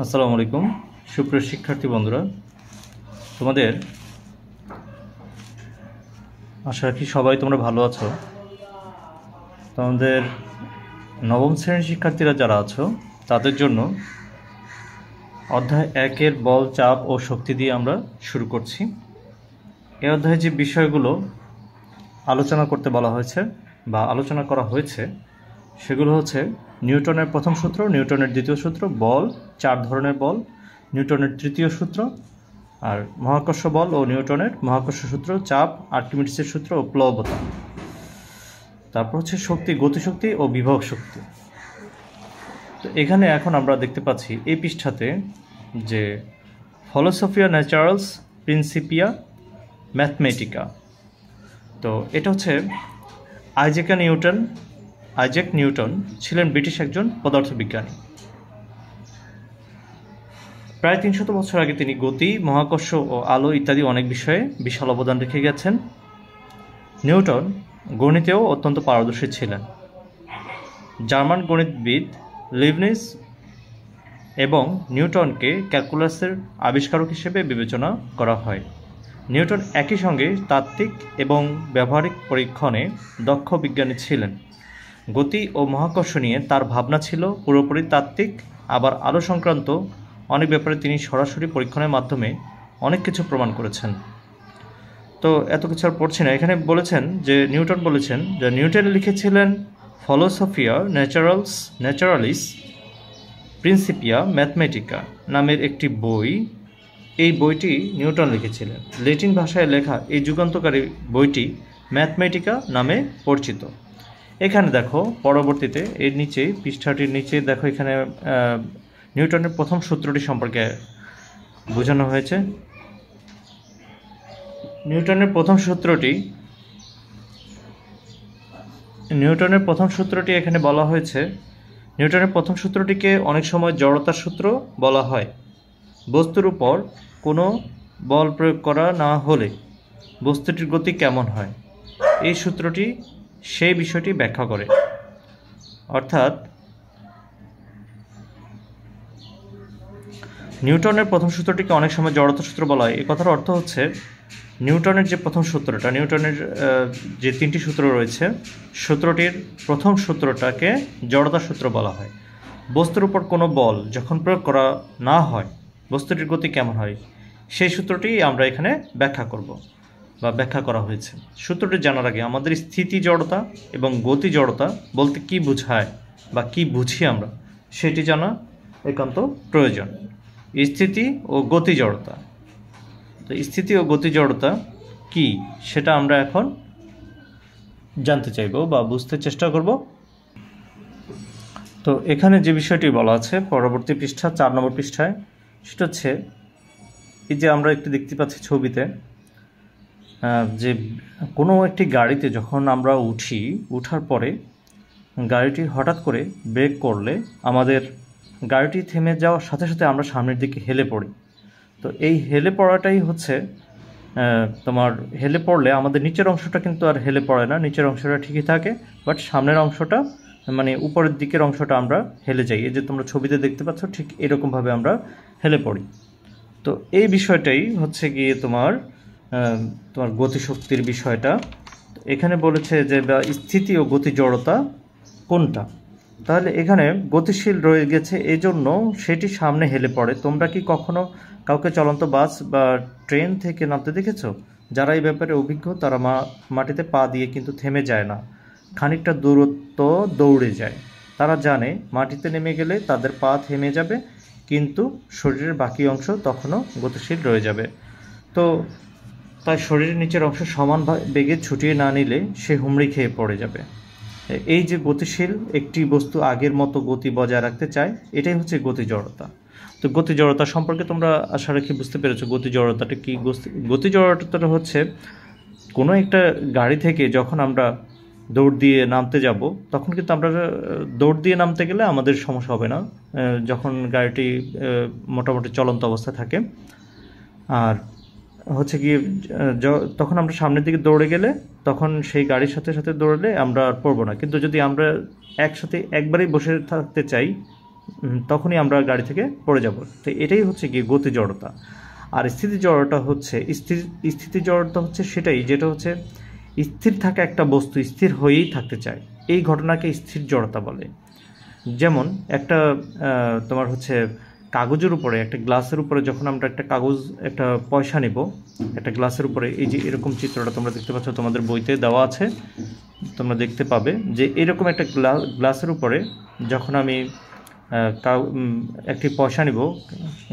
আসসালামু আলাইকুম সুপ্রিয় শিক্ষার্থী বন্ধুরা, তোমাদের আশা রাখি সবাই তোমরা ভালো আছো। তোমাদের নবম শ্রেণীর শিক্ষার্থীরা যারা আছো তাদের জন্য অধ্যায় 1-এর বল, চাপ ও শক্তি দিয়ে আমরা শুরু করছি। এই অধ্যায়ে যে বিষয়গুলো আলোচনা করতে বলা হয়েছে বা আলোচনা করা হয়েছে সেগুলো হচ্ছে নিউটনের প্রথম সূত্র, নিউটনের দ্বিতীয় সূত্র, বল, 4 ধরনের বল, নিউটনের তৃতীয় সূত্র, আর মহাকর্ষ বল ও নিউটনের মহাকর্ষ সূত্র, চাপ, আর্কিমিডিসের সূত্র ও প্লবতা। তারপর হচ্ছে শক্তি, গতিশক্তি ও বিভব শক্তি। তো এখানে এখন আমরা দেখতে পাচ্ছি এই পৃষ্ঠাতে যে ফিলোসফিয়া ন্যাচারালস প্রিন্সিপিয়া ম্যাথমেটিকা। তো এটা হচ্ছে আইজ্যাক নিউটন ছিলেন ব্রিটিশ একজন পদার্থবিজ্ঞানী। প্রায় 300 বছর আগে তিনি গতি, মহাকর্ষ ও আলো ইত্যাদি অনেক বিষয়ে বিশাল অবদান রেখে গেছেন। নিউটন গণিতেও অত্যন্ত পারদর্শী ছিলেন। জার্মান গণিতবিদ লিবনিজ এবং নিউটনকে ক্যালকুলাসের আবিষ্কারক হিসেবে বিবেচনা করা হয়। নিউটন একই সঙ্গে তাত্ত্বিক এবং ব্যবহারিক পরীক্ষণে দক্ষ বিজ্ঞানী ছিলেন। গতি ও মহাকর্ষ নিয়ে তার ভাবনা ছিল পুরোপুরি তাত্ত্বিক, আবার আলো সংক্রান্ত অনেক ব্যাপারে তিনি সরাসরি পরীক্ষণের মাধ্যমে অনেক কিছু প্রমাণ করেছেন। তো এত কিছু আর পড়ছি না। এখানে বলেছেন যে নিউটন বলেছেন যে নিউটন লিখেছিলেন ফিলোসফিয়া ন্যাচারালিস প্রিন্সিপিয়া ম্যাথমেটিকা নামের একটি বই। এই বইটি নিউটন লিখেছিলেন। ল্যাটিন ভাষায় লেখা এই যুগান্তকারী বইটি ম্যাথমেটিকা নামে পরিচিত। এখানে দেখো পরবর্তীতে এর নিচে, পৃষ্ঠাটির নিচে দেখো, এখানে নিউটনের প্রথম সূত্রটি সম্পর্কে বোঝানো হয়েছে। নিউটনের প্রথম সূত্রটি এখানে বলা হয়েছে। নিউটনের প্রথম সূত্রটিকে অনেক সময় জড়তার সূত্র বলা হয়। বস্তুর উপর কোনো বল প্রয়োগ করা না হলে বস্তুটির গতি কেমন হয়, এই সূত্রটি সেই বিষয়টি ব্যাখ্যা করে। অর্থাৎ নিউটনের প্রথম সূত্রটিকে অনেক সময় জড়তা সূত্র বলা হয়। এই কথার অর্থ হচ্ছে নিউটনের যে প্রথম সূত্রটা, নিউটনের যে 3টি সূত্র রয়েছে, সূত্রটির প্রথম সূত্রটাকে জড়তা সূত্র বলা হয়। বস্তুর উপর কোনো বল যখন প্রয়োগ করা না হয় বস্তুটির গতি কেমন হয়, সেই সূত্রটি আমরা এখানে ব্যাখ্যা করব বা ব্যাখ্যা করা হয়েছে। সূত্রটি জানার আগে আমাদের স্থিতি জড়তা এবং গতি জড়তা বলতে কি বোঝায় বা কি বুঝি আমরা সেটি জানা একান্ত প্রয়োজন। স্থিতি ও গতি জড়তা, তো স্থিতি ও গতি জড়তা কি সেটা আমরা এখন জানতে চাইব বা বুঝতে চেষ্টা করব। তো এখানে যে বিষয়টি বলা আছে পরবর্তী পৃষ্ঠা 4 নম্বর পৃষ্ঠায়, সেটা হচ্ছে এই যে আমরা একটু দেখতে পাচ্ছি ছবিতে যে কোনো একটি গাড়িতে যখন আমরা উঠার পরে গাড়িটি হঠাৎ করে ব্রেক করলে আমাদের গাড়িটি থেমে যাওয়ার সাথে সাথে আমরা সামনের দিকে হেলে পড়ি। তো এই হেলে পড়াটাই হচ্ছে তোমার হেলে পড়লে আমাদের নিচের অংশটা কিন্তু আর হেলে পড়ে না, নিচের অংশটা ঠিকই থাকে, বাট সামনের অংশটা মানে উপরের দিকের অংশটা আমরা হেলে যাই। এই যে তোমরা ছবিতে দেখতে পাচ্ছ ঠিক এরকমভাবে আমরা হেলে পড়ি। তো এই বিষয়টাই হচ্ছে গিয়ে তোমার গতিশক্তির বিষয়টা। এখানে বলেছে যে স্থিতি ও গতি জড়তা কোনটা, তাহলে এখানে গতিশীল রয়ে গেছে এই জন্য সেটি সামনে হেলে পড়ে। তোমরা কি কখনো কাউকে চলন্ত বাস বা ট্রেন থেকে নামতে দেখেছো? যারা এই ব্যাপারে অভিজ্ঞ তারা মাটিতে পা দিয়ে কিন্তু থেমে যায় না, খানিকটা দূরত্ব দৌড়ে যায়। তারা জানে মাটিতে নেমে গেলে তাদের পা থেমে যাবে, কিন্তু শরীরের বাকি অংশ তখনও গতিশীল রয়ে যাবে। তো তাই শরীরের নিচের অংশ সমান বেগে ছুটিয়ে না নিলে সে হুমড়ি খেয়ে পড়ে যাবে। এই যে গতিশীল একটি বস্তু আগের মতো গতি বজায় রাখতে চায়, এটাই হচ্ছে গতি জড়তা। তো গতি জড়তা সম্পর্কে তোমরা আশা রাখি বুঝতে পেরেছো গতি জড়তাটা কি। গতি জড়তাটা হচ্ছে কোনো একটা গাড়ি থেকে যখন আমরা দৌড় দিয়ে নামতে যাব তখন কিন্তু আমরা দৌড় দিয়ে নামতে গেলে আমাদের সমস্যা হবে না, যখন গাড়িটি মোটামুটি চলন্ত অবস্থায় থাকে। আর হচ্ছে কি তখন আমরা সামনের দিকে দৌড়ে গেলে তখন সেই গাড়ির সাথে সাথে দৌড়লে আমরা আর পড়বো না। কিন্তু যদি আমরা একসাথে একবারেই বসে থাকতে চাই তখনই আমরা গাড়ি থেকে পড়ে যাব। তো এটাই হচ্ছে কি গতি জড়তা। আর স্থিতি জড়তা হচ্ছে স্থিতি জড়তা হচ্ছে সেটাই, যেটা হচ্ছে স্থির থাকা একটা বস্তু স্থির হয়েই থাকতে চায়, এই ঘটনাকে স্থির জড়তা বলে। যেমন একটা তোমার হচ্ছে কাগজের উপরে, একটা গ্লাসের উপরে যখন আমরা একটা পয়সা নিব, একটা গ্লাসের উপরে, এই যে এরকম চিত্রটা তোমরা দেখতে পাচ্ছ, তোমাদের বইতে দেওয়া আছে, তোমরা দেখতে পাবে যে এরকম একটা গ্লাসের উপরে যখন আমি একটি পয়সা নিব,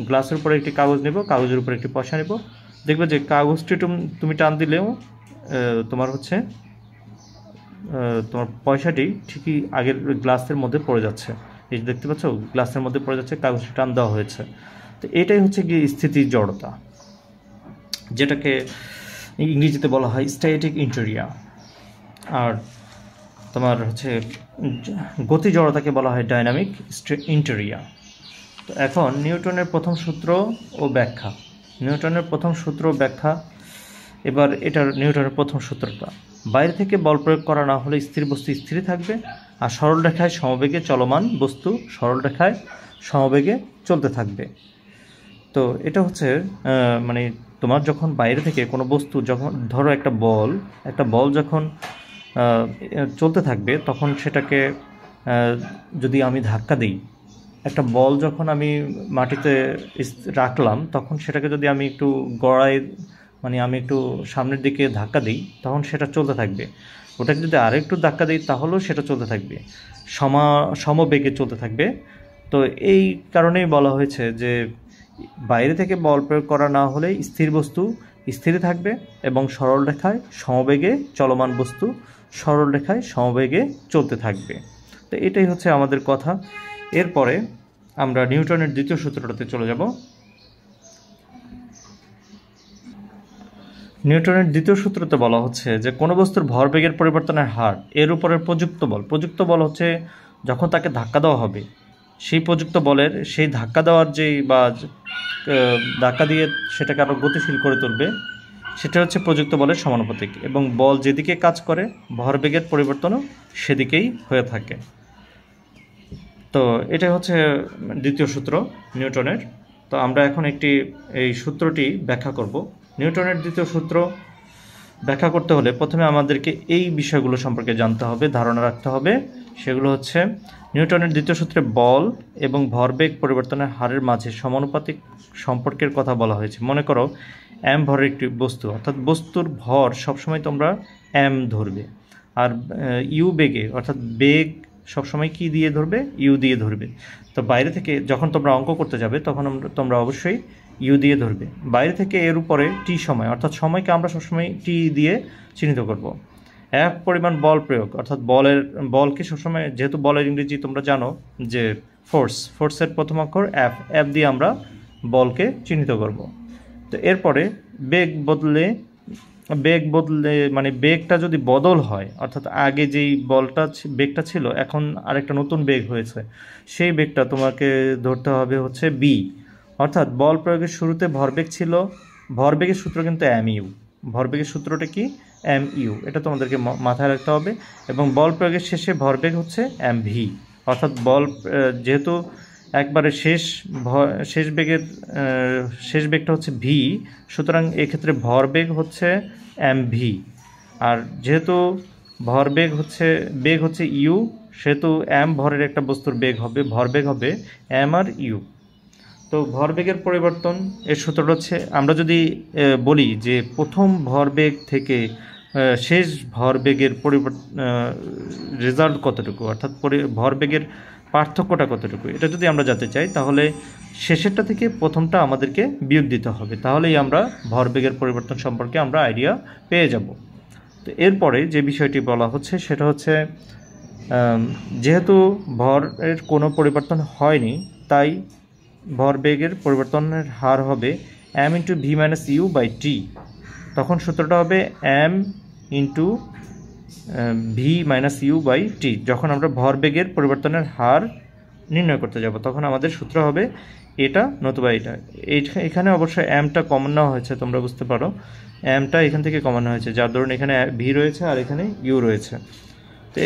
গ্লাসের উপরে একটি কাগজ নিব, কাগজের উপরে একটি পয়সা নিব, দেখবে যে কাগজটি তুমি টান দিলেও তোমার হচ্ছে তোমার পয়সাটি ঠিকই আগের গ্লাসের মধ্যে পড়ে যাচ্ছে। এই যে দেখতে পাচ্ছ গ্লাসের মধ্যে পড়ে যাচ্ছে, কাগজটি টান দেওয়া হয়েছে। তো এটাই হচ্ছে কি স্থিতির জড়তা, যেটাকে ইংরেজিতে বলা হয় স্ট্যাটিক ইন্টেরিয়া। আর তোমার হচ্ছে গতি জড়তাকে বলা হয় ডাইনামিক ইন্টেরিয়া। তো এখন নিউটনের প্রথম সূত্র ও ব্যাখ্যা। নিউটনের প্রথম সূত্র ব্যাখ্যা। এবার এটার নিউটনের প্রথম সূত্রটা, বাইরে থেকে বল প্রয়োগ করা না হলে স্থির বস্তু স্থিরই থাকবে, আর সরল রেখায় সমবেগে চলমান বস্তু সরল রেখায় সমবেগে চলতে থাকবে। তো এটা হচ্ছে মানে তোমার যখন বাইরে থেকে কোনো বস্তু, যখন ধরো একটা বল যখন চলতে থাকবে, তখন সেটাকে যদি আমি ধাক্কা দিই, একটা বল যখন আমি মাটিতে রাখলাম, তখন সেটাকে যদি আমি একটু গড়ায়, মানে আমি একটু সামনের দিকে ধাক্কা দিই, তখন সেটা চলতে থাকবে। ওটাকে যদি আরেকটু ধাক্কা দিই, তাহলেও সেটা চলতে থাকবে, সমবেগে চলতে থাকবে। তো এই কারণেই বলা হয়েছে যে বাইরে থেকে বল প্রয়োগ করা না হলে স্থির বস্তু স্থির থাকবে, এবং সরল রেখায় সমবেগে চলমান বস্তু সরল রেখায় সমবেগে চলতে থাকবে। তো এটাই হচ্ছে আমাদের কথা। এরপরে আমরা নিউটনের দ্বিতীয় সূত্রটাতে চলে যাব। নিউটনের দ্বিতীয় সূত্রতে বলা হচ্ছে যে কোনো বস্তুর ভরবেগের পরিবর্তনের হার এর উপরে প্রযুক্ত বল হচ্ছে যখন তাকে ধাক্কা দেওয়া হবে, সেই প্রযুক্ত বলের সেই ধাক্কা দেওয়ার বা ধাক্কা দিয়ে সেটাকে আরও গতিশীল করে তুলবে, সেটা হচ্ছে প্রযুক্ত বলের সমানুপাতিক, এবং বল যেদিকে কাজ করে ভরবেগের পরিবর্তনও সেদিকেই হয়ে থাকে। তো এটা হচ্ছে দ্বিতীয় সূত্র নিউটনের। তো আমরা এখন এই সূত্রটি ব্যাখ্যা করব। নিউটনের দ্বিতীয় সূত্র ব্যাখ্যা করতে হলে প্রথমে আমাদেরকে এই বিষয়গুলো সম্পর্কে জানতে হবে, ধারণা রাখতে হবে। সেগুলো হচ্ছে নিউটনের দ্বিতীয় সূত্রে বল এবং ভরবেগ পরিবর্তনের হারের মাঝে সমানুপাতিক সম্পর্কের কথা বলা হয়েছে। মনে করো এম ভরের একটি বস্তু, অর্থাৎ বস্তুর ভর সবসময় তোমরা এম ধরবে, আর ইউ বেগে, অর্থাৎ বেগ সবসময় কি দিয়ে ধরবে? ইউ দিয়ে ধরবে। তো বাইরে থেকে যখন তোমরা অঙ্ক করতে যাবে, তখন তোমরা অবশ্যই ইউ দিয়ে ধরবে। বাইরে থেকে এর উপরে টি সময়, অর্থাৎ সময়কে আমরা সবসময় টি দিয়ে চিহ্নিত করব। এফ পরিমাণ বল প্রয়োগ, অর্থাৎ বলকে সবসময়, যেহেতু বলের ইংরেজি তোমরা জানো যে ফোর্সের প্রথম অক্ষর এফ দিয়ে আমরা বলকে চিহ্নিত করব। তো এরপরে বেগ বদলে মানে বেগটা যদি বদল হয়, অর্থাৎ আগে যেই বেগটা ছিল, এখন আরেকটা নতুন বেগ হয়েছে, সেই বেগটা তোমাকে ধরতে হবে হচ্ছে বি। অর্থাৎ বল প্রয়োগের শুরুতে ভরবেগ ছিল, ভরবেগের সূত্র কিন্তু এম ইউ, ভরবেগের সূত্রটা কি? এম ইউ, এটা তোমাদেরকে মাথায় রাখতে হবে। এবং বল প্রয়োগের শেষে ভরবেগ হচ্ছে এম ভি, অর্থাৎ যেহেতু একবারে শেষ বেগটা হচ্ছে ভি, সুতরাং এক্ষেত্রে ভরবেগ হচ্ছে এম ভি। আর যেহেতু বেগ হচ্ছে ইউ, সেহেতু এম ভরের একটা বস্তুর ভরবেগ হবে এম আর ইউ। তো ভরবেগের পরিবর্তন এর সূত্রটা হচ্ছে, আমরা যদি বলি যে প্রথম ভরবেগ থেকে শেষ ভরবেগের রেজাল্ট কতটুকু, অর্থাৎ ভরবেগের পার্থক্যটা কতটুকু, এটা যদি আমরা জানতে চাই, তাহলে শেষেরটা থেকে প্রথমটা আমাদেরকে বিয়োগ দিতে হবে, তাহলেই আমরা ভরবেগের পরিবর্তন সম্পর্কে আমরা আইডিয়া পেয়ে যাব। তো এরপরে যে বিষয়টি বলা হচ্ছে সেটা হচ্ছে, যেহেতু ভরের কোনো পরিবর্তন হয়নি, তাই ভরবেগের পরিবর্তনের হার হবে M into V minus U by T. তখন সূত্রটা হবে M into V minus U by T. যখন আমরা ভরবেগের পরিবর্তনের হার নির্ণয় করতে যাব, তখন আমাদের সূত্র হবে এটা নতুবা এটা। এখানে অবশ্যই এমটা কমন নেওয়া হয়েছে, তোমরা বুঝতে পারো এমটা এখান থেকে কমন হয়েছে, যার ধরুন এখানে ভি রয়েছে আর এখানে ইউ রয়েছে। তো